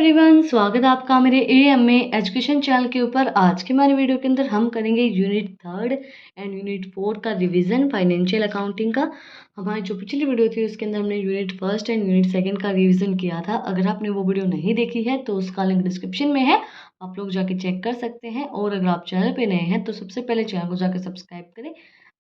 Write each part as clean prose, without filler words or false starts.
Everyone, स्वागत है आपका मेरे एएमए एजुकेशन चैनल के ऊपर। आज के हमारे वीडियो के अंदर हम करेंगे यूनिट 3 एंड यूनिट 4 का रिवीजन फाइनेंशियल अकाउंटिंग का। हमारी जो पिछली वीडियो थी उसके अंदर हमने यूनिट 1 एंड यूनिट 2 का रिवीजन किया था। अगर आपने वो वीडियो नहीं देखी है तो उसका लिंक डिस्क्रिप्शन में है, आप लोग जाके चेक कर सकते हैं। और अगर आप चैनल पर नए हैं तो सबसे पहले चैनल को जाकर सब्सक्राइब करें,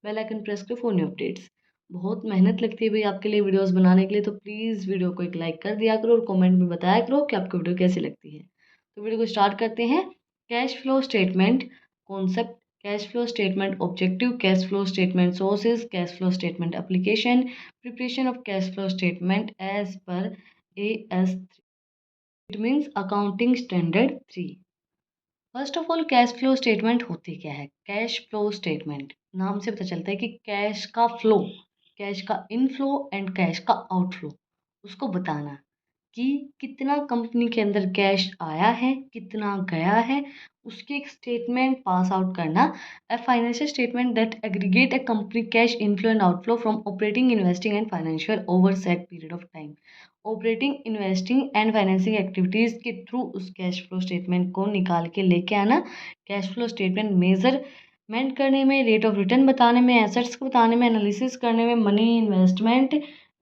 बेल आइकन प्रेस करें फॉर न्यू अपडेट्स। बहुत मेहनत लगती है भाई आपके लिए वीडियोस बनाने के लिए, तो प्लीज़ वीडियो को एक लाइक कर दिया करो और कमेंट में बताया करो कि आपको वीडियो कैसी लगती है। तो वीडियो को स्टार्ट करते हैं। Cash flow statement concept, cash flow statement objective, cash flow statement sources, cash flow statement application, preparation of cash flow statement as per AS3, it means accounting standard 3। First of all cash flow statement होती क्या है? Cash flow statement नाम से पता चलता है कि cash का फ्लो, कैश का इनफ्लो एंड कैश का आउटफ्लो, उसको बताना कि कितना कंपनी के अंदर कैश आया है, कितना गया है, उसकी एक स्टेटमेंट पास आउट करना। A financial statement that aggregate a company cash inflow and outflow from operating, investing and financial over set period of time. Operating, investing and financing activities के थ्रू उस कैश फ्लो स्टेटमेंट को निकाल के लेके आना। Cash flow statement measurement करने में, rate of return बताने में, एसेट्स को बताने में, एनालिसिस करने में, money investment,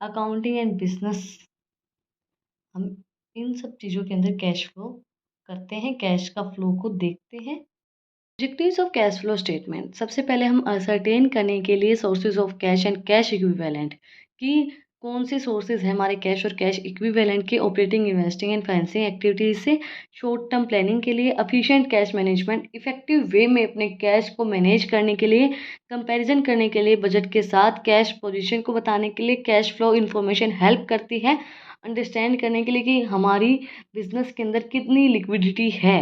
accounting and business, हम इन सब चीज़ों के अंदर कैश फ्लो करते हैं, कैश का फ्लो को देखते हैं। Objectives of cash flow statement, सबसे पहले हम असरटेन करने के लिए sources of cash and cash equivalent कि कौन से सोर्सेज हैं हमारे कैश और कैश इक्विवेलेंट के operating, investing and financing activities से। शॉर्ट टर्म प्लानिंग के लिए, efficient cash management, effective way में अपने कैश को मैनेज करने के लिए, कंपैरिजन करने के लिए, बजट के साथ कैश पोजीशन को बताने के लिए, कैश फ्लो इंफॉर्मेशन हेल्प करती है अंडरस्टैंड करने के लिए कि हमारी बिजनेस के अंदर कितनी लिक्विडिटी है,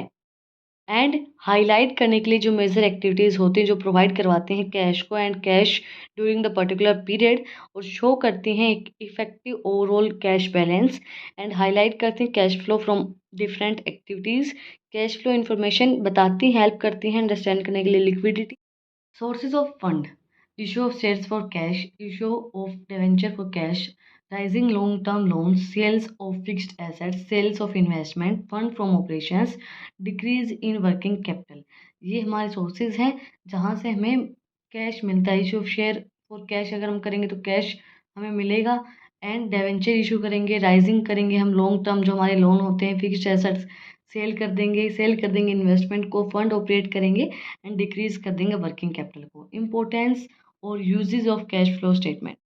एंड हाईलाइट करने के लिए जो मेजर एक्टिविटीज़ होती हैं जो प्रोवाइड करवाते हैं कैश को and cash during the particular period, और शो करती हैं एक effective overall cash balance, and highlight करती हैं cash flow from different activities. Cash flow information बताती हैं, हेल्प करती हैं अंडरस्टैंड करने के लिए liquidity. Sources of fund: issue of shares for cash, issue of debenture for cash, rising long-term loans, sales of fixed assets, sales of investment, fund from operations, decrease in working capital। ये हमारे sources हैं जहाँ से हमें cash मिलता है। Issue of share for cash अगर हम करेंगे तो कैश हमें मिलेगा, एंड डेवेंचर इशू करेंगे, राइजिंग करेंगे हम लॉन्ग टर्म जो हमारे लोन होते हैं, फिक्स्ड एसेट्स सेल कर देंगे इन्वेस्टमेंट को, फंड ऑपरेट करेंगे एंड डिक्रीज कर देंगे वर्किंग कैपिटल को। इंपॉर्टेंस और uses of cash flow statement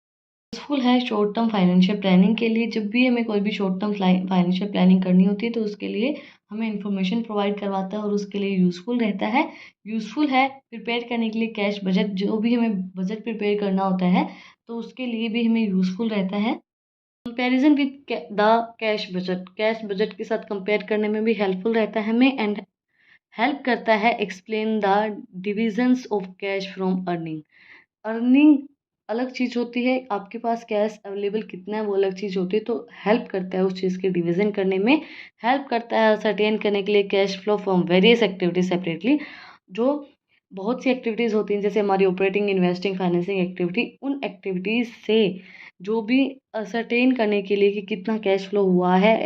useful है शॉर्ट टर्म फाइनेंशियल प्लानिंग के लिए। जब भी हमें कोई भी शॉर्ट टर्म फाइनेंशियल प्लानिंग करनी होती है तो उसके लिए हमें इंफॉर्मेशन प्रोवाइड करवाता है और उसके लिए यूजफुल रहता है। यूजफुल है प्रिपेयर करने के लिए कैश बजट, जो भी हमें बजट प्रिपेयर करना होता है तो उसके लिए भी हमें यूजफुल रहता है। Comparison with the cash budget, cash budget के साथ कंपेयर करने में भी हेल्पफुल रहता है हमें, एंड हेल्प करता है explain the divisions of cash from earning. Earning अलग चीज़ होती है, आपके पास कैश अवेलेबल कितना है वो अलग चीज़ होती है, तो हेल्प करता है उस चीज़ के डिवीजन करने में, हेल्प करता है सर्टेन करने के लिए cash flow from various activities separately. जो बहुत सी एक्टिविटीज़ होती हैं जैसे हमारी ऑपरेटिंग, इन्वेस्टिंग, फाइनेंसिंग एक्टिविटी, उन एक्टिविटीज़ से जो भी असरटेन करने के लिए कि कितना कैश फ्लो हुआ है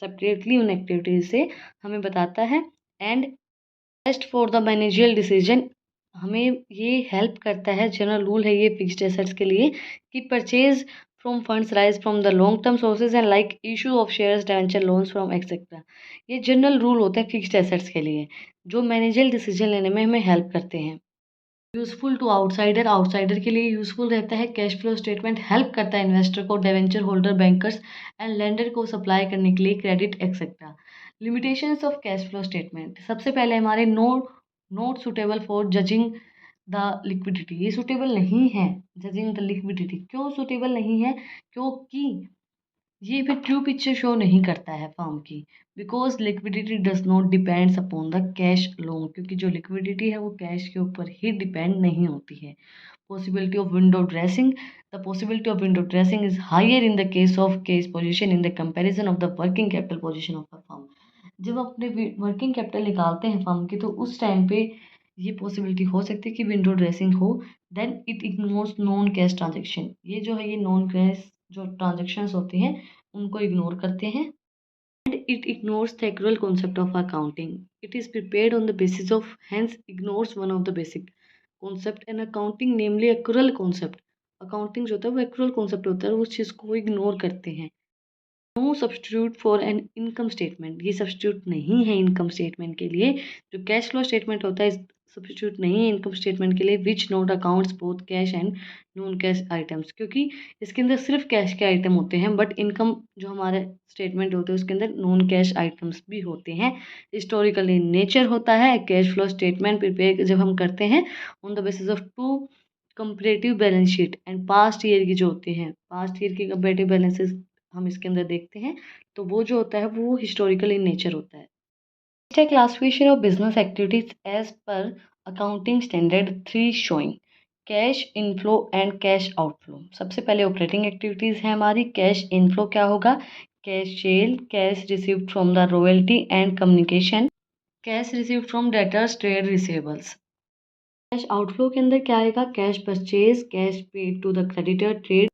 सेपरेटली उन एक्टिविटीज़ से हमें बताता है। And best for the meningeal decision, हमें ये हेल्प करता है, जनरल रूल है ये फिक्स्ड एसेट्स के लिए कि purchase from funds rise from the long term sources and like issue of shares, debenture, loans from etcetera. ये जनरल रूल होते हैं फिक्स्ड एसेट्स के लिए जो मैनेजियल डिसीजन लेने में हमें हेल्प करते हैं। यूजफुल टू आउटसाइडर, आउटसाइडर के लिए यूजफुल रहता है। कैश फ्लो स्टेटमेंट हेल्प करता है इन्वेस्टर को, debenture holder, bankers and lender को सप्लाई करने के लिए credit etcetera. Limitations of cash flow statement, सबसे पहले हमारे note suitable for judging the liquidity, ये सुटेबल नहीं है जजिंग द लिक्विडिटी। क्यों सुटेबल नहीं है? क्योंकि ये फिर ट्रू पिक्चर शो नहीं करता है फर्म की, because liquidity does not depends upon the cash loan, क्योंकि जो लिक्विडिटी है वो कैश के ऊपर ही डिपेंड नहीं होती है। Possibility of window dressing, the possibility of window dressing is higher in the case of cash position in the comparison of the working capital position of the firm. जब अपने working capital निकालते हैं firm की तो उस time पे ये possibility हो सकती है कि विंडो ड्रेसिंग हो। Then it ignores non cash transaction, ये जो है ये नॉन कैश जो ट्रांजेक्शन्स होती हैं उनको इग्नोर करते हैं। and it ignores the accrual concept of accounting. It is prepared on the basis of, hence ignores one of the basic concept in accounting, namely accrual concept. Accounting जो होता है वो एक्रूअल कॉन्सेप्ट होता है, उस चीज़ को इग्नोर करते हैं. No substitute for an income statement, ये सब्सटीट्यूट नहीं है इनकम स्टेटमेंट के लिए. जो कैश फ्लो स्टेटमेंट होता है सब्सटीट्यूट नहीं है इनकम स्टेटमेंट के लिए. Which note accounts both cash and non cash items, क्योंकि इसके अंदर सिर्फ कैश के आइटम होते हैं, बट इनकम जो हमारे स्टेटमेंट होते हैं उसके अंदर नॉन कैश आइटम्स भी होते हैं. हिस्टोरिकल इन नेचर होता है. कैश फ्लो स्टेटमेंट प्रिपेयर जब हम करते हैं on the basis of two comparative balance sheet and past year की जो होती हैं, पास्ट ईयर की कंपेरेटिव बैलेंसेस हम इसके अंदर देखते हैं, तो वो जो होता है वो हिस्टोरिकल इन नेचर होता है. नेक्स्ट है classification of business activities as per accounting standard 3 showing cash inflow and cash outflow. सबसे पहले ऑपरेटिंग एक्टिविटीज़ है हमारी. कैश इनफ्लो क्या होगा? Cash sale, cash received from the royalty and communication, cash received from debtors, trade receivables. Cash outflow के अंदर क्या आएगा? Cash purchase, cash paid to the creditor, trade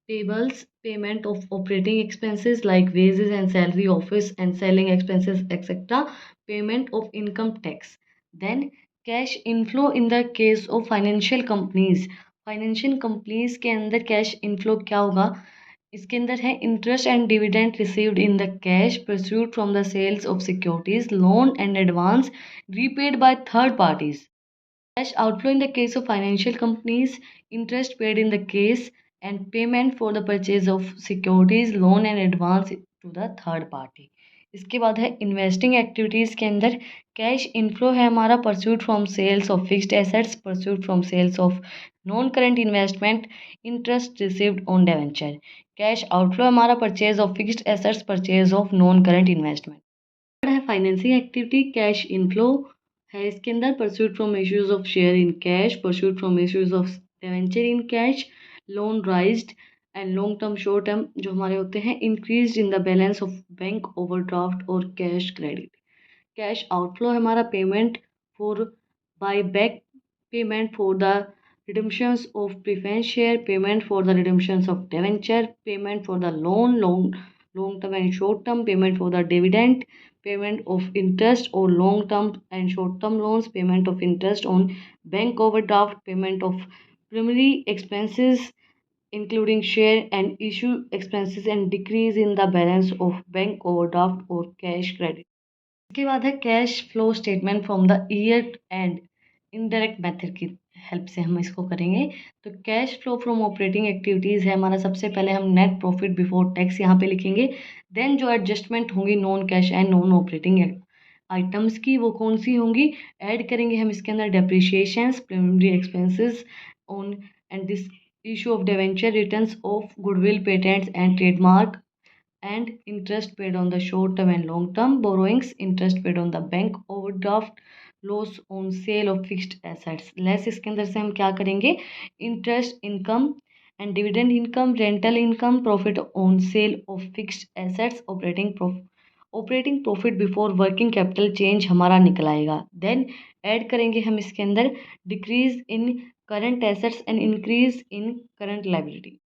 payables, payment of operating expenses like wages and salary, office and selling expenses, etc., payment of income tax. Then cash inflow in the case of financial companies. Financial companies के अंदर cash inflow क्या होगा? इसके अंदर है interest and dividend received in the cash pursued from the sales of securities, loan and advance repaid by third parties. Cash outflow in the case of financial companies, interest paid in the case, and payment for the purchase of securities, loan and advance to the third party. इसके बाद है investing activities के अंदर cash inflow है हमारा proceeds from sales of fixed assets, pursuit from sales of non current investment, interest received on debenture. Cash outflow हमारा purchase of fixed assets, purchase of non current investment. है financing activity. Cash inflow है इसके अंदर proceeds from issues of share in cash, proceeds from issues of debenture in cash, loan raised and long term short term जो हमारे होते हैं increase in the balance of bank overdraft और cash credit. Cash outflow है हमारा payment for buy back, payment for the redemptions of preference share, payment for the redemptions of debenture, payment for the loan, long term and short term, payment for the dividend, payment of interest or long term and short term loans, payment of interest on bank overdraft, payment of primary expenses including share and issue expenses, and decrease in the balance of bank overdraft or cash credit. इसके बाद है cash flow statement from the year and. Indirect method की help से हम इसको करेंगे. तो cash flow from operating activities है हमारा. सबसे पहले हम नेट प्रॉफिट बिफोर टैक्स यहाँ पे लिखेंगे. देन जो एडजस्टमेंट होंगी non cash and non operating items की, वो कौन सी होंगी? ऐड करेंगे हम इसके अंदर depreciations, preliminary expenses on and this issue of debenture, returns of goodwill, patents and trademark, and interest paid on the short term and long term borrowings, interest paid on the bank overdraft, loss on sale of fixed assets. Less इसके अंदर से हम क्या करेंगे? Interest income and dividend income, rental income, profit on sale of fixed assets, operating profit before working capital change हमारा निकल आएगा. Then add करेंगे हम इसके अंदर decrease in current assets and increase in current liability.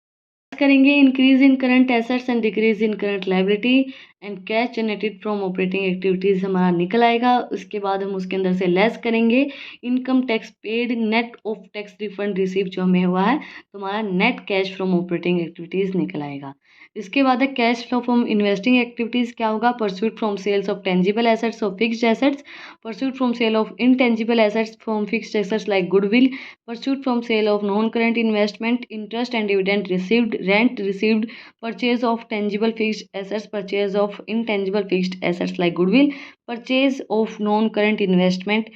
करेंगे increase in current assets and decrease in current liability and cash generated from operating activities हमारा निकल आएगा. उसके बाद हम उसके अंदर से लेस करेंगे income tax paid, net of tax refund receive जो हमें हुआ है, तो हमारा net cash from operating activities निकल आएगा. इसके बाद है cash flow from investing activities क्या होगा? Pursuit from sales of tangible assets of fixed assets, pursuit from sale of intangible assets from fixed assets like goodwill, pursuit from sale of non current investment, interest and dividend received, rent received, purchase of tangible fixed assets, purchase of intangible fixed assets like goodwill, purchase of non-current investment.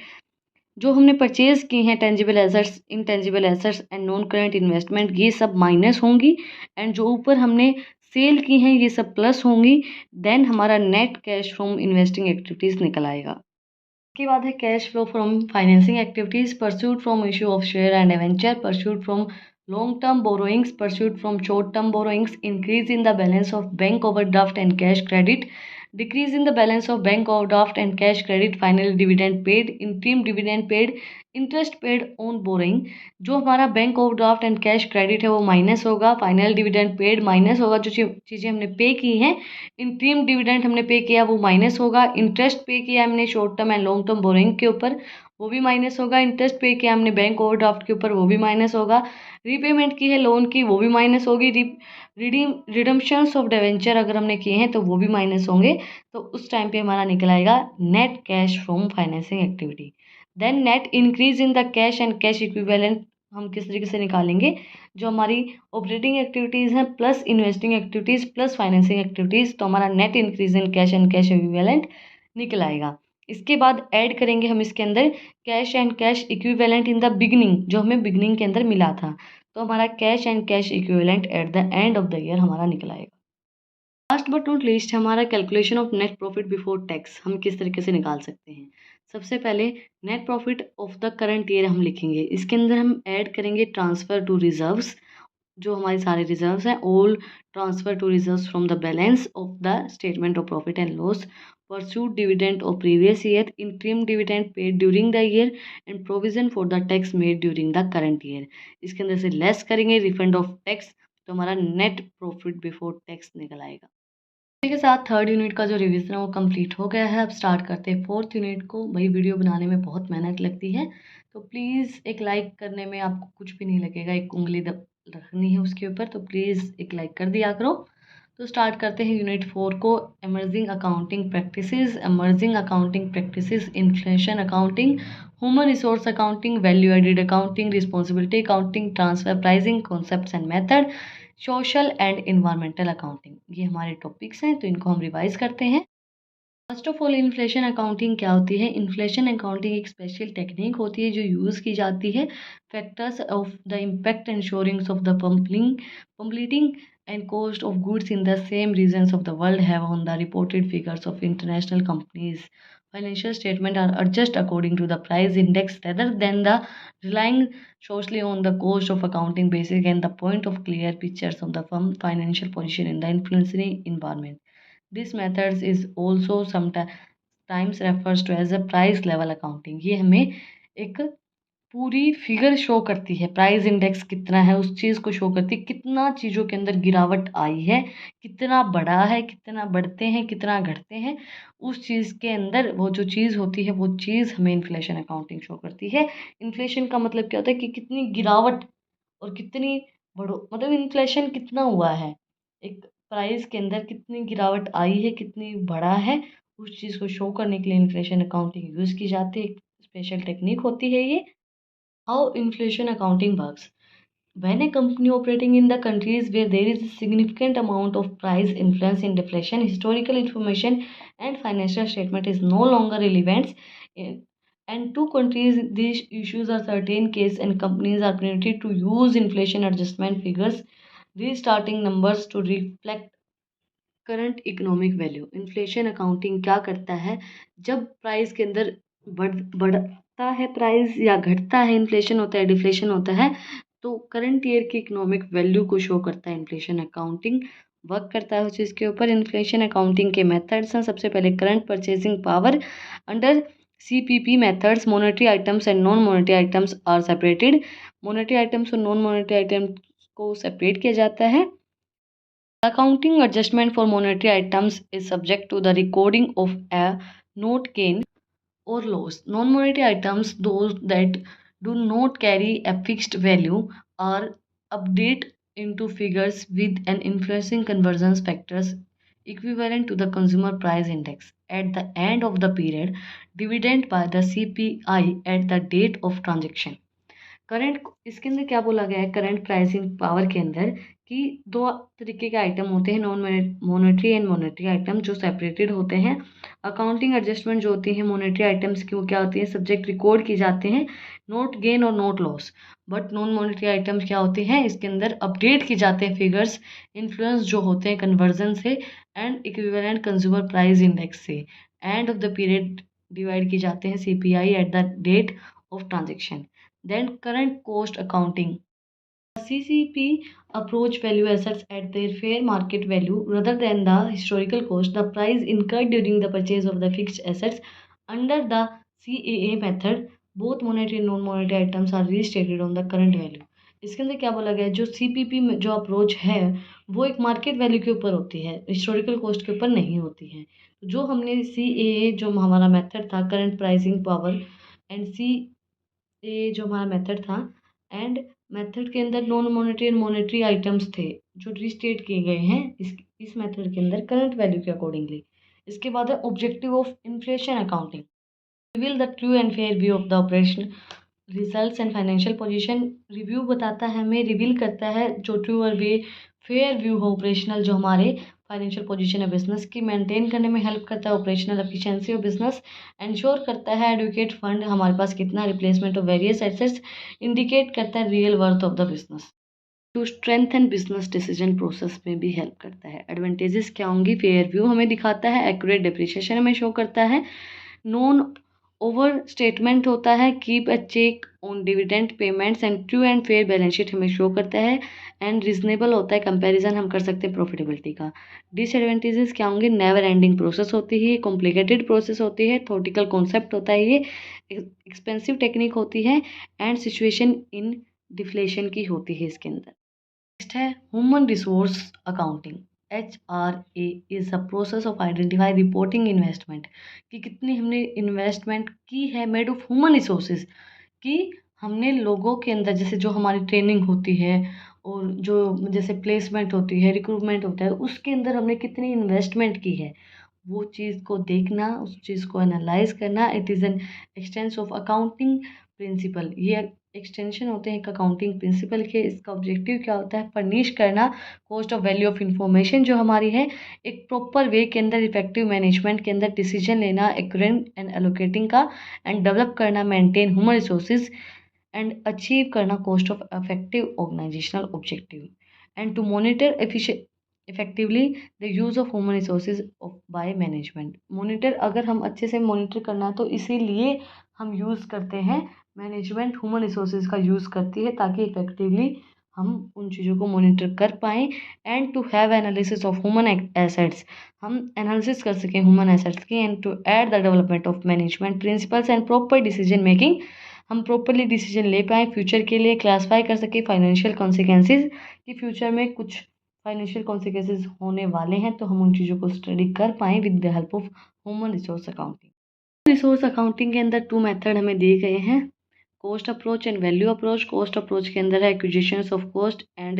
जो हमने purchase की हैं tangible assets, intangible assets and non current investment, ये सब minus होंगी, and जो ऊपर हमने सेल की हैं ये सब प्लस होंगी. देन हमारा net cash from investing activities निकल आएगा. इसके बाद है cash flow from financing activities. Pursuit from issue of share and debenture, pursuit from long term borrowings, pursued from short term borrowings, increase in the balance of bank overdraft and cash credit, decrease in the balance of bank overdraft and cash credit, final dividend paid, interim dividend paid, interest paid on boring, जो हमारा bank overdraft and cash credit है वो minus होगा। Final dividend paid minus होगा, जो चीज़ें हमने पे की हैं। इंटरिम डिविडेंड हमने पे किया वो माइनस होगा। इंटरेस्ट पे किया हमने short term and long term borrowing के ऊपर, वो भी माइनस होगा। इंटरेस्ट पे किया हमने बैंक ओवरड्राफ्ट के ऊपर, वो भी माइनस होगा। रीपेमेंट की है लोन की, वो भी माइनस होगी। रिडम्पशंस ऑफ डिवेंचर अगर हमने किए हैं तो वो भी माइनस होंगे। तो उस टाइम पे हमारा निकल आएगा net cash from financing activity. Then net increase in the cash and cash equivalent हम किस तरीके से निकालेंगे, जो हमारी ऑपरेटिंग एक्टिविटीज़ हैं plus investing activities plus financing activities, तो हमारा net increase in cash and cash equivalent निकल आएगा। इसके बाद ऐड करेंगे हम इसके अंदर cash and cash equivalent in the beginning, जो हमें बिगनिंग के अंदर मिला था। तो हमारा cash and cash equivalent at the end of the year हमारा निकल आएगा। लास्ट बट नॉट लीस्ट हमारा calculation of net profit before tax हम किस तरीके से निकाल सकते हैं। सबसे पहले net profit of the current year हम लिखेंगे। इसके अंदर हम ऐड करेंगे ट्रांसफ़र टू रिजर्व्स, जो हमारे सारे रिजर्व्स हैं, all transfer to reserves from the balance of the statement of profit and loss, pursued dividend of previous year, interim dividend paid during the year and provision for the tax made during the current year. इसके अंदर से less करेंगे refund of tax, तो हमारा net profit before tax निकल आएगा। इसी के साथ थर्ड यूनिट का जो रिवीजन है वो कंप्लीट हो गया है। अब स्टार्ट करते हैं फोर्थ यूनिट को। वही वीडियो बनाने में बहुत मेहनत लगती है, तो प्लीज़ एक लाइक करने में आपको कुछ भी नहीं लगेगा, एक उंगली रखनी है उसके ऊपर, तो प्लीज़ एक लाइक कर दिया करो। तो स्टार्ट करते हैं यूनिट 4 को, emerging accounting practices. Emerging accounting practices, inflation accounting, human resource accounting, value added accounting, responsibility accounting, transfer pricing, concepts and method, social and environmental accounting, ये हमारे टॉपिक्स हैं, तो इनको हम रिवाइज करते हैं। First of all inflation accounting क्या होती है। इन्फ्लेशन अकाउंटिंग एक स्पेशल टेक्निक होती है जो यूज़ की जाती है factors of the impact ensurings of the pamphleting and cost of goods in the same regions of the world have on the reported figures of international companies financial statement are adjusted according to the price index rather than the relying solely on the cost of accounting basic and the point of clear pictures of the firm financial position in the inflationary environment. This method is also sometimes refers to as a price level accounting. ये हमें एक पूरी figure show करती है, price index कितना है उस चीज़ को शो करती है, कितना चीज़ों के अंदर गिरावट आई है, कितना बढ़ा है, कितना बढ़ते हैं, कितना घटते हैं, उस चीज़ के अंदर वो जो चीज़ होती है वो चीज़ हमें इन्फ्लेशन अकाउंटिंग शो करती है। इन्फ्लेशन का मतलब क्या होता है कि कितनी गिरावट और कितनी बढ़ो, मतलब इन्फ्लेशन कितना हुआ है, एक प्राइस के अंदर कितनी गिरावट आई है, कितनी बढ़ा है, उस चीज़ को शो करने के लिए इन्फ्लेशन अकाउंटिंग यूज़ की जाती है। एक स्पेशल टेक्निक होती है ये। How inflation accounting works. When a company operating in the countries where there is a significant amount of price influence in deflation, historical information and financial statement is no longer relevant. And two countries, these issues are certain case and companies are permitted to use inflation adjustment figures, restarting numbers to reflect current economic value. Inflation accounting क्या करता है, जब price के अंदर बढ़ता है price या घटता है, इन्फ्लेशन होता है, डिफ्लेशन होता है, तो करंट ईयर की इकोनॉमिक वैल्यू को शो करता है। इन्फ्लेशन अकाउंटिंग वर्क करता है उस चीज़ के ऊपर। इन्फ्लेशन अकाउंटिंग के मेथड्स हैं, सबसे पहले current purchasing power under CPP methods, monetary items and non monetary items are separated. Monetary items और नॉन मॉनेटरी आइटम्स को सेपरेट किया जाता है। Accounting adjustment for monetary items is subject to the recording of a note gain or loss. Non-monetary items, those that do not carry a fixed value, are updated into figures with an influencing conversion factors equivalent to the consumer price index at the end of the period, divided by the CPI at the date of transaction. Current, इसके अंदर क्या बोला गया है, current pricing power के अंदर कि दो तरीके के आइटम होते हैं, non monetary and monetary item, जो सेपरेटेड होते हैं। अकाउंटिंग एडजस्टमेंट जो होती है मॉनेटरी आइटम्स की, वो क्या होती है, सब्जेक्ट रिकॉर्ड की जाते हैं, नोट गेन और note loss. But non monetary items क्या होते हैं, इसके अंदर अपडेट की जाते हैं फिगर्स, इन्फ्लुएंस जो होते हैं कन्वर्जन से and equivalent consumer price index से, and of the period divide की जाते हैं CPI at the date of transaction. Then current cost accounting. CCP approach value assets at their fair market value rather than the historical cost, the price incurred during the purchase of the fixed assets under the CAA method both monetary and non monetary items are restated on the current value. इसके अंदर क्या बोला गया है, जो CPP में जो approach है वो एक मार्केट वैल्यू के ऊपर होती है, हिस्टोरिकल कॉस्ट के ऊपर नहीं होती है। जो हमने CAA जो हमारा मेथड था, current pricing power, and CAA जो हमारा मेथड था, एंड मेथड के अंदर non monetary and monetary items थे जो रीस्टेट किए गए हैं इस मेथड के अंदर करंट वैल्यू के अकॉर्डिंगली। इसके बाद है objective of inflation accounting, reveal the true and fair view of the operation results and financial position. Review बताता है हमें, रिवील करता है जो ट्रू और फेयर व्यू हो ऑपरेशनल, जो हमारे फाइनेंशियल पोजीशन है बिजनेस की, मेंटेन करने में हेल्प करता है operational efficiency of business, ensure करता है एडुकेट फंड हमारे पास कितना, replacement of various assets, indicate करता है real worth of the business, to strengthen business decision process में भी हेल्प करता है। एडवांटेजेस क्या होंगी, फेयर व्यू हमें दिखाता है, एक्यूरेट डिप्रिसिएशन हमें शो करता है, नॉन ओवर स्टेटमेंट होता है, keep a check on dividend payments, and true and fair balance sheet हमें शो करता है, एंड रीजनेबल होता है, कंपैरिजन हम कर सकते हैं प्रॉफिटेबिलिटी का। डिसएडवांटेजेस क्या होंगे, नेवर एंडिंग प्रोसेस होती है, कॉम्प्लिकेटेड प्रोसेस होती है, थॉटिकल कॉन्सेप्ट होता है, ये एक्सपेंसिव टेक्निक होती है, एंड सिचुएशन इन डिफ्लेशन की होती है इसके अंदर। नेक्स्ट है human resource accounting. HRA is the process of identify reporting investment, कि कितनी हमने इन्वेस्टमेंट की है, मेड ऑफ ह्यूमन रिसोर्सेज, कि हमने लोगों के अंदर जैसे जो हमारी ट्रेनिंग होती है और जो जैसे प्लेसमेंट होती है, रिक्रूटमेंट होता है, उसके अंदर हमने कितनी इन्वेस्टमेंट की है, वो चीज़ को देखना, उस चीज़ को एनालाइज करना। It is an expanse of accounting principle, ये एक्सटेंशन होते हैं एक अकाउंटिंग प्रिंसिपल के। इसका ऑब्जेक्टिव क्या होता है, फर्निश करना cost of value of information जो हमारी है, एक प्रॉपर वे के अंदर, इफेक्टिव मैनेजमेंट के अंदर डिसीजन लेना, एक्यूरेंट एंड एलोकेटिंग का, एंड डेवलप करना, maintain human resources, and achieve करना cost of effective organisational objective, and to monitor effectively the use of human resources by management. Monitor अगर हम अच्छे से मॉनिटर करना है तो इसीलिए हम यूज़ करते हैं, मैनेजमेंट ह्यूमन रिसोर्सेज का यूज़ करती है ताकि इफेक्टिवली हम उन चीज़ों को मॉनिटर कर पाएँ, and to have analysis of human assets, हम एनालिसिस कर सकें ह्यूमन एसेट्स की, and to add the development of management principles and proper decision making, हम प्रॉपरली डिसीजन ले पाएँ फ्यूचर के लिए, क्लासीफाई कर सकें फाइनेंशियल कॉन्सिक्वेंसेज, कि फ्यूचर में कुछ फाइनेंशियल कॉन्सिक्वेंसेज होने वाले हैं तो हम उन चीज़ों को स्टडी कर पाएँ with the help of human resource accounting. Resource accounting के अंदर 2 मेथड हमें दिए गए हैं, cost approach and value approach. Cost approach के अंदर है acquisitions of cost and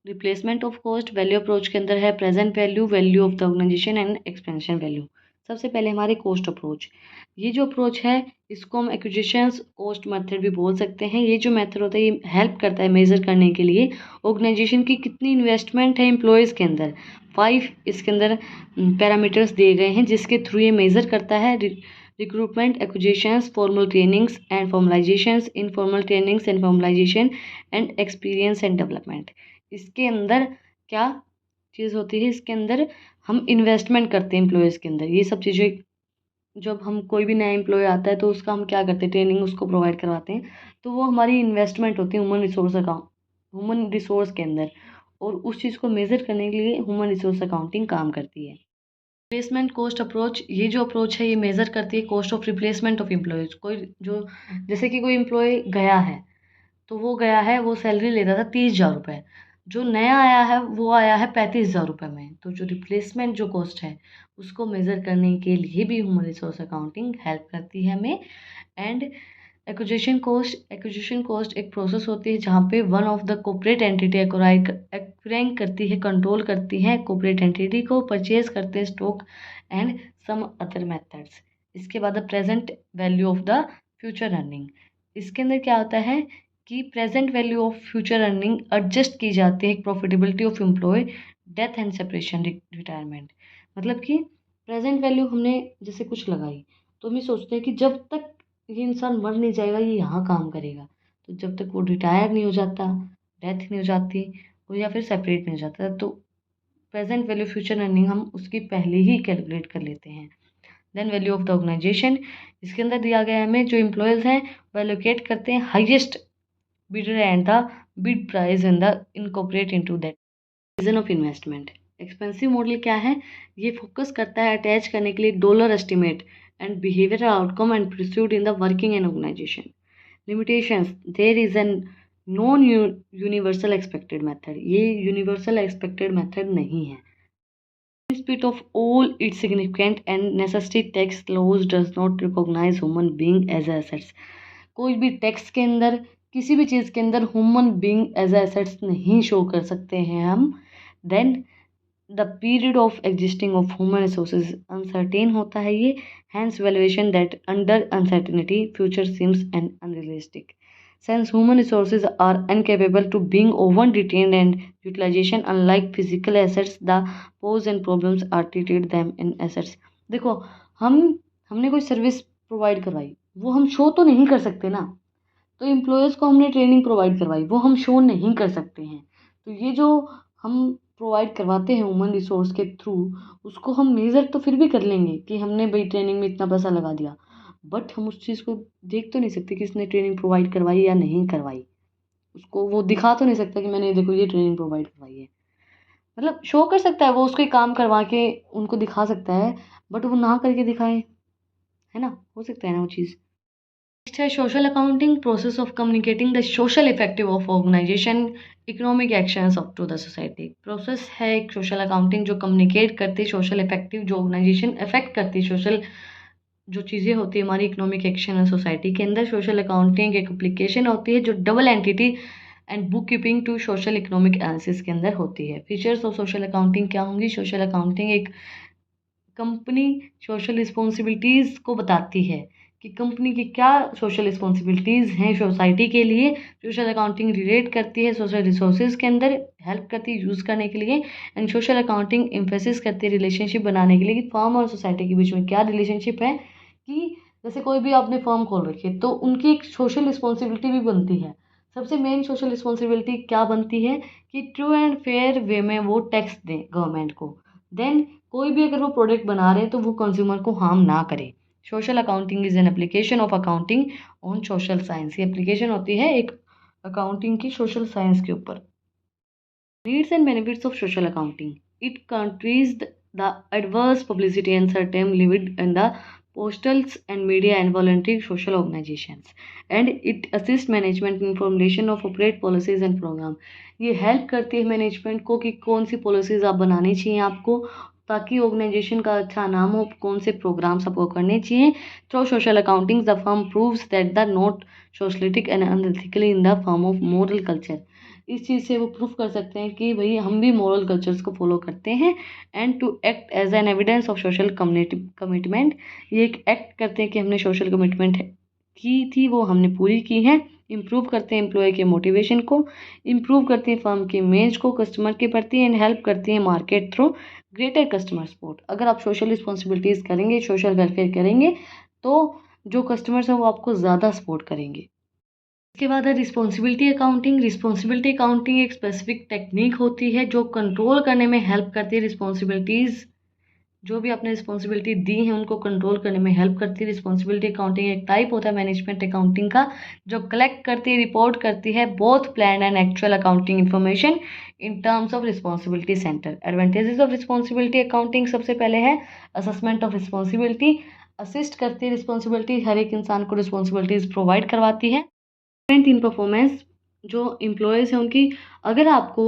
replacement of cost. Value approach के अंदर है present value, value of the organisation, and expansion value. सबसे पहले हमारे कॉस्ट अप्रोच, ये जो अप्रोच है इसको हम एक्विजिशंस कॉस्ट मेथड भी बोल सकते हैं। ये जो मेथड होता है ये हेल्प करता है मेज़र करने के लिए ऑर्गेनाइजेशन की कितनी इन्वेस्टमेंट है एम्प्लॉयज़ के अंदर। 5 इसके अंदर पैरामीटर्स दिए गए हैं जिसके थ्रू ये मेज़र करता है, recruitment, acquisitions, formal trainings and formalisations, informal trainings and formalisation, and experience and development. इसके अंदर क्या चीज़ होती है, इसके अंदर हम इन्वेस्टमेंट करते हैं एम्प्लॉयज़ के अंदर। ये सब चीज़ें जब हम कोई भी नया एम्प्लॉय आता है तो उसका हम क्या करते हैं, ट्रेनिंग उसको प्रोवाइड करवाते हैं, तो वो हमारी इन्वेस्टमेंट होती है ह्यूमन रिसोर्स के अंदर, और उस चीज़ को मेज़र करने के लिए ह्यूमन रिसोर्स अकाउंटिंग काम करती है। रिप्लेसमेंट कॉस्ट अप्रोच, ये जो अप्रोच है ये मेज़र करती है cost of replacement of employees. कोई जो जैसे कि कोई एम्प्लॉय गया है तो वो गया है, वो सैलरी लेता था 30,000 रुपये, जो नया आया है वो आया है 35,000 रुपये में, तो जो रिप्लेसमेंट जो कॉस्ट है उसको मेज़र करने के लिए भी ह्यूमन रिसोर्स अकाउंटिंग हेल्प करती है हमें। एंड एक्विजिशन कॉस्ट एक प्रोसेस होती है जहाँ पे one of the corporate entity acquiring करती है, कंट्रोल करती है कॉर्पोरेट एंटिटी को, परचेज करते हैं stock and some other methods. इसके बाद the present value of the future earning, इसके अंदर क्या होता है कि present value of future earning adjust की जाती है profitability of employ, death and separation, retirement. मतलब कि प्रेजेंट वैल्यू हमने जैसे कुछ लगाई तो हम ये सोचते हैं कि जब तक ये इंसान मर नहीं जाएगा ये यहाँ काम करेगा, तो जब तक वो रिटायर नहीं हो जाता, डेथ नहीं हो जाती, और या फिर सेपरेट नहीं हो जाता, तो प्रेजेंट वैल्यू फ्यूचर अर्निंग हम उसकी पहले ही कैलकुलेट कर लेते हैं। Then value of the organisation, इसके अंदर दिया गया है हमें जो एम्प्लॉयज़ हैं वो एलोकेट करते हैं highest bidder and the bid price and the incorporate into that reason of investment। Expensive model क्या है, ये फोकस करता है अटैच करने के लिए dollar estimate and behavioral outcome and pursued in the working and organization. Limitations: there is an non universal expected method. ये universal expected method नहीं है. In spite of all its significant and necessary text laws does not recognize human being as assets. कोई भी text के अंदर किसी भी चीज़ के अंदर ह्यूमन बीइंग एज एसेट्स नहीं शो कर सकते हैं हम. Then the period of existing of human resources uncertain होता है ये. Hence valuation that under uncertainty future seems and unrealistic. Since human resources are incapable to being over retained and utilization, unlike physical assets, the pros and problems are treated them in assets. देखो, हमने कोई service provide करवाई, वो हम show तो नहीं कर सकते ना. तो एम्प्लॉयर्स को हमने ट्रेनिंग प्रोवाइड करवाई, वो हम शो नहीं कर सकते हैं. तो ये जो हम प्रोवाइड करवाते हैं ह्यूमन रिसोर्स के थ्रू, उसको हम मेज़र तो फिर भी कर लेंगे कि हमने भाई ट्रेनिंग में इतना पैसा लगा दिया, बट हम उस चीज़ को देख तो नहीं सकते कि इसने ट्रेनिंग प्रोवाइड करवाई या नहीं करवाई. उसको वो दिखा तो नहीं सकता कि मैंने देखो ये ट्रेनिंग प्रोवाइड करवाई है. मतलब शो कर सकता है, वो उसको काम करवा के उनको दिखा सकता है, बट वो ना करके दिखाए, है ना, हो सकता है ना वो चीज़. नेक्स्ट है social accounting, process of communicating the social effective of organisation economic actions up to the society. Process है एक सोशल अकाउंटिंग जो कम्युनिकेट करती है सोशल इफेक्टिव, जो ऑर्गेनाइजेशन इफेक्ट करती है सोशल जो चीज़ें होती है हमारी इकोनॉमिक एक्शन है सोसाइटी के अंदर. सोशल अकाउंटिंग एक एप्लीकेशन होती है जो double entity and book keeping to social economic analysis के अंदर होती है. फीचर्स ऑफ सोशल अकाउंटिंग क्या होंगी? सोशल अकाउंटिंग एक कंपनी सोशल रिस्पॉन्सिबिलिटीज़ को बताती है कि कंपनी की क्या सोशल रिस्पॉन्सिबिलिटीज़ हैं सोसाइटी के लिए. सोशल अकाउंटिंग रिलेट करती है सोशल रिसोर्सेज के अंदर, हेल्प करती है यूज़ करने के लिए. एंड सोशल अकाउंटिंग एम्फेसिस करती है रिलेशनशिप बनाने के लिए कि फर्म और सोसाइटी के बीच में क्या रिलेशनशिप है. कि जैसे कोई भी आपने फर्म खोल रखी है तो उनकी एक सोशल रिस्पॉन्सिबिलिटी भी बनती है. सबसे मेन सोशल रिस्पॉन्सिबिलिटी क्या बनती है कि ट्रू एंड फेयर वे में वो टैक्स दें गवर्नमेंट को. देन कोई भी अगर वो प्रोडक्ट बना रहे हैं तो वो कंज्यूमर को हार्म ना करे. Social accounting is an application of accounting on social science. ये एप्लीकेशन होती है एक अकाउंटिंग की सोशल साइंस के ऊपर. Needs and benefits of social accounting. It countries the adverse publicity and certain levied in the postals and media and voluntary social organizations, and it assists management in formulation of appropriate policies and program. ये help करती है management को कि कौन सी policies आप बनानी चाहिए आपको ताकि ऑर्गेनाइजेशन का अच्छा नाम हो, कौन से प्रोग्राम्स आपको करने चाहिए. Through social accounting the firm proves that the not socialistic and unethically in the form of moral culture. इस चीज़ से वो प्रूफ कर सकते हैं कि भाई हम भी मॉरल कल्चर्स को फॉलो करते हैं. And to act as an evidence of social commitment. ये एक एक्ट करते हैं कि हमने सोशल कमिटमेंट की थी वो हमने पूरी की है. इम्प्रूव करते हैं एम्प्लॉय के मोटिवेशन को, इम्प्रूव करती हैं फर्म के इमेज को कस्टमर के प्रति, एंड हेल्प करती हैं market through greater customer support. अगर आप सोशल रिस्पॉन्सिबिलिटीज़ करेंगे, सोशल वेलफेयर करेंगे, तो जो कस्टमर्स हैं वो आपको ज़्यादा सपोर्ट करेंगे. इसके बाद है रिस्पॉन्सिबिलिटी अकाउंटिंग. रिस्पॉन्सिबिलिटी अकाउंटिंग एक स्पेसिफिक टेक्निक होती है जो कंट्रोल करने में हेल्प करती है. रिस्पॉन्सिबिलिटीज़ जो भी आपने रिस्पॉन्सिबिलिटी दी है उनको कंट्रोल करने में हेल्प करती है. रिस्पॉन्सिबिलिटी अकाउंटिंग एक टाइप होता है मैनेजमेंट अकाउंटिंग का जो कलेक्ट करती है, रिपोर्ट करती है both plan and actual accounting information in terms of responsibility centre. Advantages of responsibility accounting सबसे पहले है असेसमेंट ऑफ रिस्पॉन्सिबिलिटी. असिस्ट करती है रिस्पॉन्सिबिलिटी, हर एक इंसान को रिस्पॉन्सिबिलिटीज़ प्रोवाइड करवाती है. इन परफॉर्मेंस जो एम्प्लॉयज़ हैं उनकी, अगर आपको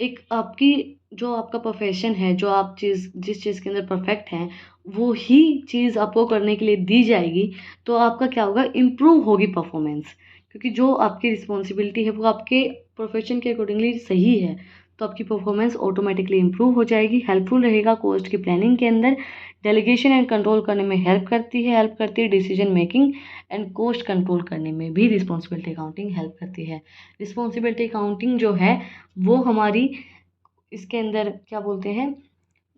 एक आपकी जो आपका प्रोफेशन है, जो आप जिस चीज़ के अंदर परफेक्ट हैं वो ही चीज़ आपको करने के लिए दी जाएगी तो आपका क्या होगा, इम्प्रूव होगी परफॉर्मेंस. क्योंकि जो आपकी रिस्पॉन्सिबिलिटी है वो आपके प्रोफेशन के अकॉर्डिंगली सही है तो आपकी परफॉर्मेंस ऑटोमेटिकली इम्प्रूव हो जाएगी. हेल्पफुल रहेगा कोस्ट की प्लानिंग के अंदर. डेलीगेशन एंड कंट्रोल करने में हेल्प करती है decision making and cost control करने में भी रिस्पॉन्सिबिलिटी अकाउंटिंग हेल्प करती है. रिस्पॉन्सिबिलिटी अकाउंटिंग जो है वो हमारी इसके अंदर क्या बोलते हैं,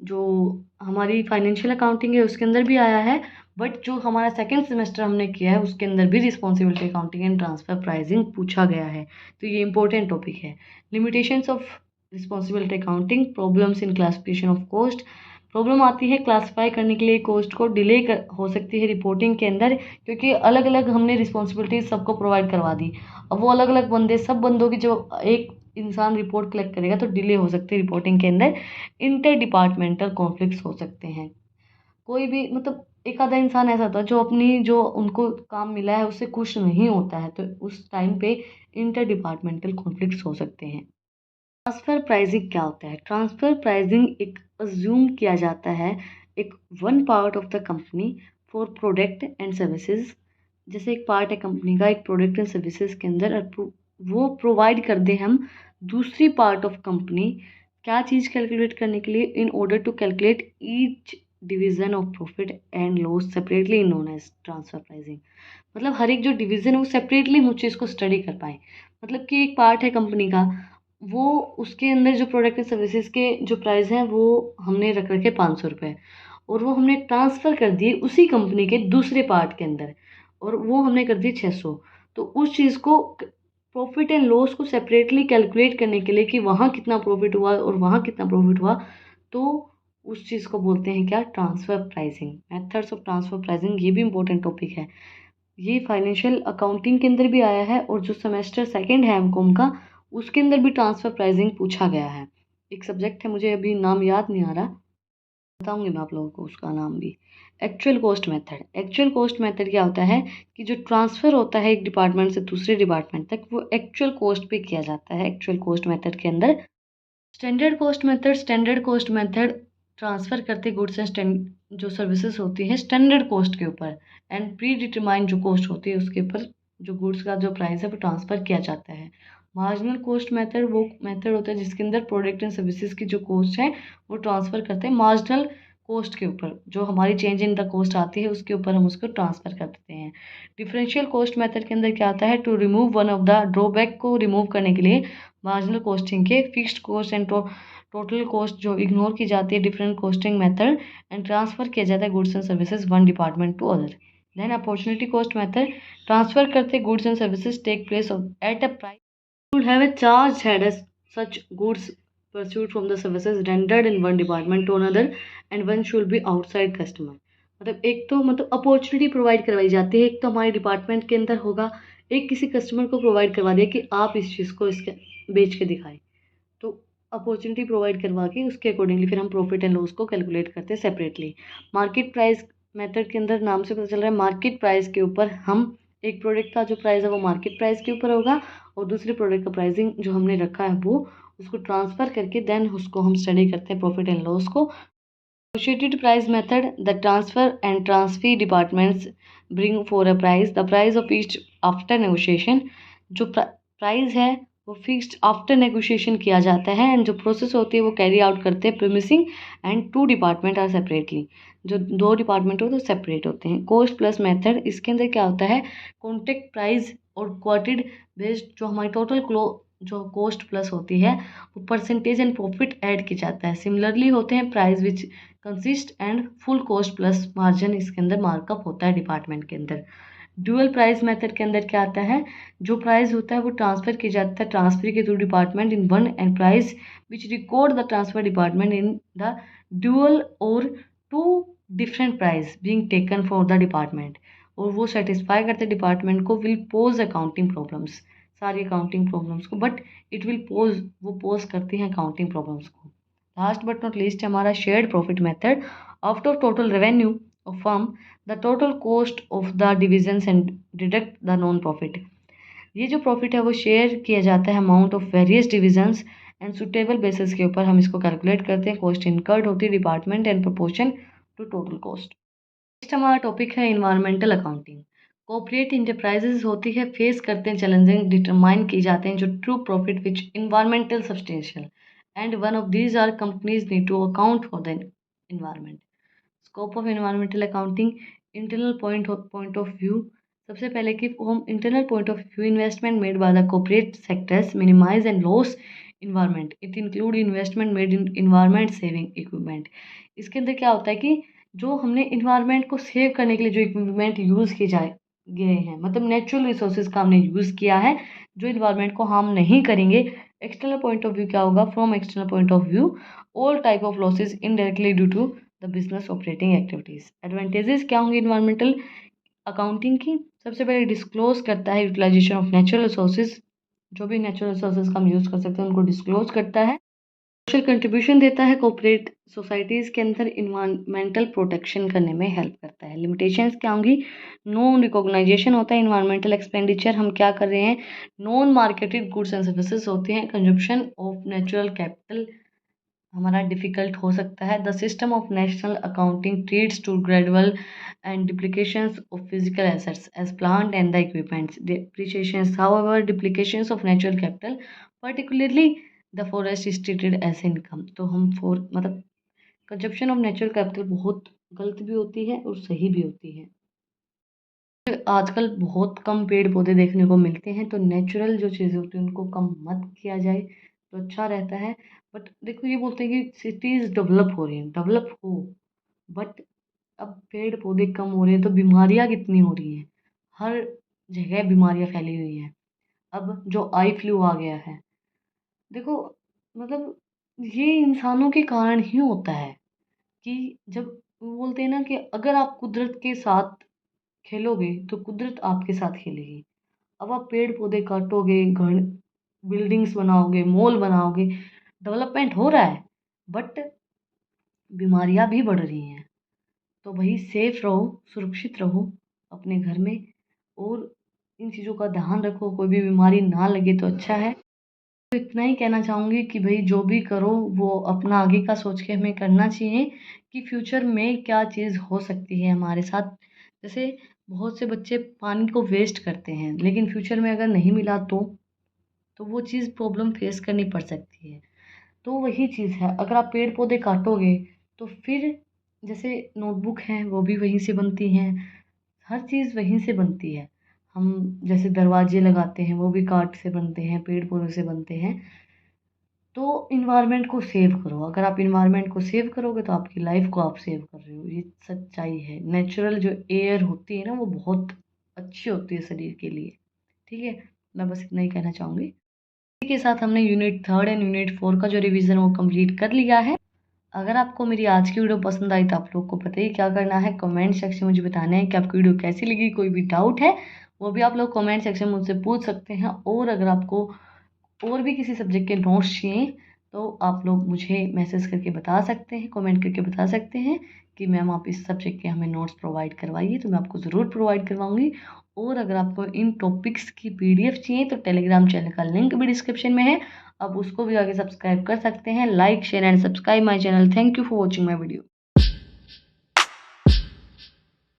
जो हमारी फाइनेंशियल अकाउंटिंग है उसके अंदर भी आया है, बट जो हमारा सेकेंड सेमेस्टर हमने किया है उसके अंदर भी responsibility accounting and transfer pricing पूछा गया है. तो ये इंपॉर्टेंट टॉपिक है. Limitations of responsibility accounting. Problems in classification of cost. Problem आती है क्लासीफाई करने के लिए कॉस्ट को, डिले हो सकती है रिपोर्टिंग के अंदर क्योंकि अलग अलग हमने रिस्पॉन्सिबिलिटीज सबको प्रोवाइड करवा दी. अब वो अलग अलग बंदे, सब बंदों की जो एक इंसान रिपोर्ट कलेक्ट करेगा तो डिले हो सकती है रिपोर्टिंग के अंदर. इंटर डिपार्टमेंटल कॉन्फ्लिक्ट्स हो सकते हैं. कोई भी मतलब एक आधा इंसान ऐसा होता है जो अपनी जो उनको काम मिला है उससे खुश नहीं होता है, तो उस टाइम पे इंटर डिपार्टमेंटल कॉन्फ्लिक्ट्स हो सकते हैं। ट्रांसफ़र प्राइसिंग क्या होता है? ट्रांसफ़र प्राइसिंग एक अज़्यूम किया जाता है एक one part of the company for product and services. जैसे एक पार्ट है कंपनी का एक प्रोडक्ट एंड सर्विसेज के अंदर, और वो प्रोवाइड कर दे हम दूसरी पार्ट ऑफ कंपनी क्या चीज़ कैलकुलेट करने के लिए, in order to calculate each division of profit and loss separately known as transfer pricing. मतलब हर एक जो डिवीज़न है वो सेपरेटली हम उस चीज़ को स्टडी कर पाएँ। मतलब कि एक पार्ट है कंपनी का, वो उसके अंदर जो प्रोडक्ट एंड सर्विसेज के जो प्राइस हैं वो हमने रख रखे 500 रुपये, और वो हमने ट्रांसफ़र कर दिए उसी कंपनी के दूसरे पार्ट के अंदर, और वो हमने कर दी 600। तो उस चीज़ को प्रॉफिट एंड लॉस को सेपरेटली कैलकुलेट करने के लिए कि वहाँ कितना प्रॉफिट हुआ और वहाँ कितना प्रॉफिट हुआ, तो उस चीज़ को बोलते हैं क्या, transfer pricing. Methods of transfer pricing ये भी इंपॉर्टेंट टॉपिक है। ये फाइनेंशियल अकाउंटिंग के अंदर भी आया है, और जो सेमेस्टर सेकंड है एमकॉम का उसके अंदर भी ट्रांसफ़र प्राइसिंग पूछा गया है। एक सब्जेक्ट है, मुझे अभी नाम याद नहीं आ रहा, बताऊंगी मैं आप लोगों को उसका नाम भी। Actual cost method. Actual cost method क्या होता है कि जो ट्रांसफ़र होता है एक डिपार्टमेंट से दूसरे डिपार्टमेंट तक, वो एक्चुअल कॉस्ट पे किया जाता है एक्चुअल कॉस्ट मेथड के अंदर। Standard cost method. Standard cost method transfer करते गुड्स एंड जो सर्विसेज होती है स्टैंडर्ड कॉस्ट के ऊपर, एंड प्री डिटरमाइंड जो कॉस्ट होती है उसके ऊपर जो गुड्स का जो प्राइस है वो ट्रांसफ़र किया जाता है। मार्जिनल कॉस्ट मेथड वो मेथड होता है जिसके अंदर प्रोडक्ट एंड सर्विसेज की जो कॉस्ट है वो ट्रांसफ़र करते हैं मार्जिनल कॉस्ट के ऊपर, जो हमारी चेंज इन द कॉस्ट आती है उसके ऊपर हम उसको ट्रांसफ़र कर देते हैं। डिफरेंशियल कॉस्ट मेथड के अंदर क्या आता है, to remove one of the drawback को रिमूव करने के लिए मार्जिनल कॉस्टिंग के fixed cost and total cost जो इग्नोर की जाती है different costing method, and transfer किया जाता है goods and services one department to other. Then opportunity cost method, transfer करते goods and services take place at a price should have a charge had as such goods pursued from the services rendered in one department to another, and one should be outside customer। मतलब एक तो मतलब opportunity provide करवाई जाती है, एक तो हमारे डिपार्टमेंट के अंदर होगा, एक किसी कस्टमर को प्रोवाइड करवा दिया कि आप इस चीज़ को इसके बेच के दिखाएं, तो अपॉर्चुनिटी प्रोवाइड करवा के उसके अकॉर्डिंगली फिर हम प्रॉफिट एंड लॉस को कैलकुलेट करते हैं सेपरेटली। मार्केट प्राइस मेथड के अंदर नाम से पता चल रहा है मार्केट प्राइस के ऊपर हम एक प्रोडक्ट का जो प्राइस है वो मार्केट प्राइस के ऊपर होगा, और दूसरे प्रोडक्ट का प्राइसिंग जो हमने रखा है वो उसको ट्रांसफ़र करके देन उसको हम स्टडी करते हैं प्रॉफिट एंड लॉस को। Negotiated price method, the transfer and transfer departments bring for a price the price of each after negotiation। जो प्राइस है वो फिक्स्ड आफ्टर नेगोशिएशन किया जाता है, एंड जो प्रोसेस होती है वो कैरी आउट करते हैं premising and two department are separately. जो दो डिपार्टमेंट होते हैं सेपरेट होते हैं। कॉस्ट प्लस मेथड, इसके अंदर क्या होता है, कॉन्ट्रैक्ट प्राइस और क्वार्टेड बेस्ड जो हमारी टोटल जो कॉस्ट प्लस होती है वो परसेंटेज एंड प्रॉफिट ऐड किया जाता है। सिमिलरली होते हैं price which consist and full cost plus margin, इसके अंदर मार्कअप होता है डिपार्टमेंट के अंदर। ड्यूअल प्राइस मेथड के अंदर क्या आता है, जो प्राइस होता है वो ट्रांसफ़र किया जाता है ट्रांसफर के through department in one, and price which record the transfer department in the dual और two different price being taken for the department, और वो सेटिस्फाई करते डिपार्टमेंट को विल पोज अकाउंटिंग प्रॉब्लम्स, सारी अकाउंटिंग प्रॉब्लम्स को, but it will pose, वो pose करती हैं अकाउंटिंग प्रॉब्लम्स को। लास्ट बट नॉट लीस्ट हमारा shared profit method. After total revenue of firm the total cost of the divisions and deduct the non profit. ये जो profit है वो share किया जाता है amount of various divisions and suitable basis के ऊपर हम इसको कैलकुलेट करते हैं। कॉस्ट इनकर्ड होती है department and proportion to total cost. Next हमारा टॉपिक है इन्वायरमेंटल अकाउंटिंग। कॉर्पोरेट इंटरप्राइजेज होती है फेस करते हैं चैलेंजिंग डिटरमाइन किए जाते हैं जो true profit which environmental substantial, and one of these are companies need to account for the environment. Scope of environmental accounting, internal point of view. सबसे पहले कि हम internal point of view, investment made by the corporate sectors minimize and loss environment, it include investment made in environment saving equipment. इसके अंदर क्या होता है कि जो हमने इन्वायरमेंट को सेव करने के लिए जो इक्विपमेंट यूज़ किए जाए गए हैं, मतलब नेचुरल रिसोर्सेज का हमने यूज़ किया है जो इन्वायरमेंट को हार्म नहीं करेंगे। एक्सटर्नल पॉइंट ऑफ व्यू क्या होगा, from external point of view all type of losses indirectly due to the business operating activities. Advantages क्या होंगे इन्वायरमेंटल अकाउंटिंग की, सबसे पहले डिस्क्लोज करता है यूटिलाइजेशन ऑफ नेचुरल रिसोर्सेज, जो भी नेचुरल रिसोर्सेज का हम यूज़ कर सकते हैं उनको डिस्क्लोज करता है। सोशल कंट्रीब्यूशन देता है, कोऑपरेट सोसाइटीज़ के अंदर इन्वायरमेंटल प्रोटेक्शन करने में हेल्प करता है। लिमिटेशंस क्या होंगी? नॉन रिकॉग्नाइजेशन होता है इन्वायरमेंटल एक्सपेंडिचर, हम क्या कर रहे हैं, non marketed goods and services होते हैं, कंजप्शन ऑफ नेचुरल कैपिटल हमारा डिफ़िकल्ट हो सकता है। The system of national accounting treats to gradual and depletions of physical assets as plant and the equipments depreciations however depletions of natural capital particularly the forest is treated as income. तो हम मतलब consumption of natural capital बहुत गलत भी होती है और सही भी होती है। आजकल बहुत कम पेड़ पौधे देखने को मिलते हैं, तो नेचुरल जो चीज़ें होती हैं उनको कम मत किया जाए तो अच्छा रहता है। बट देखो ये बोलते हैं कि सिटीज़ डेवलप हो रही हैं, डेवलप हो, बट अब पेड़ पौधे कम हो रहे हैं तो बीमारियाँ कितनी हो रही हैं, हर जगह बीमारियाँ फैली हुई हैं। अब जो आई फ्लू आ गया है, देखो मतलब ये इंसानों के कारण ही होता है कि जब वो बोलते हैं ना कि अगर आप कुदरत के साथ खेलोगे तो कुदरत आपके साथ खेलेगी। अब आप पेड़ पौधे काटोगे, घर बिल्डिंग्स बनाओगे, मॉल बनाओगे, डेवलपमेंट हो रहा है, बट बीमारियां भी बढ़ रही हैं। तो भाई सेफ रहो, सुरक्षित रहो अपने घर में, और इन चीज़ों का ध्यान रखो, कोई भी बीमारी ना लगे तो अच्छा है। तो इतना ही कहना चाहूँगी कि भाई जो भी करो वो अपना आगे का सोच के हमें करना चाहिए कि फ्यूचर में क्या चीज़ हो सकती है हमारे साथ। जैसे बहुत से बच्चे पानी को वेस्ट करते हैं, लेकिन फ्यूचर में अगर नहीं मिला तो वो चीज़ प्रॉब्लम फेस करनी पड़ सकती है। तो वही चीज़ है, अगर आप पेड़ पौधे काटोगे तो फिर जैसे नोटबुक हैं वो भी वहीं से बनती हैं, हर चीज़ वहीं से बनती है। हम जैसे दरवाजे लगाते हैं वो भी काठ से बनते हैं, पेड़ पौधों से बनते हैं। तो इन्वायरमेंट को सेव करो, अगर आप इन्वायरमेंट को सेव करोगे तो आपकी लाइफ को आप सेव कर रहे हो, ये सच्चाई है। नेचुरल जो एयर होती है ना वो बहुत अच्छी होती है शरीर के लिए। ठीक है, मैं बस इतना ही कहना चाहूँगी। इसी के साथ हमने यूनिट 3 एंड यूनिट 4 का जो रिवीजन वो कंप्लीट कर लिया है। अगर आपको मेरी आज की वीडियो पसंद आई तो आप लोग को पता ही क्या करना है, कमेंट सेक्शन में मुझे बताना है कि आपकी वीडियो कैसी लगी। कोई भी डाउट है वो भी आप लोग कमेंट सेक्शन में मुझसे पूछ सकते हैं, और अगर आपको और भी किसी सब्जेक्ट के नोट्स चाहिए तो आप लोग मुझे मैसेज करके बता सकते हैं, कमेंट करके बता सकते हैं कि मैम आप इस सब्जेक्ट के हमें नोट्स प्रोवाइड करवाइए, तो मैं आपको ज़रूर प्रोवाइड करवाऊँगी। और अगर आपको इन टॉपिक्स की पीडीएफ चाहिए तो टेलीग्राम चैनल का लिंक भी डिस्क्रिप्शन में है, आप उसको भी आगे सब्सक्राइब कर सकते हैं। Like share and subscribe my channel. Thank you for watching my video.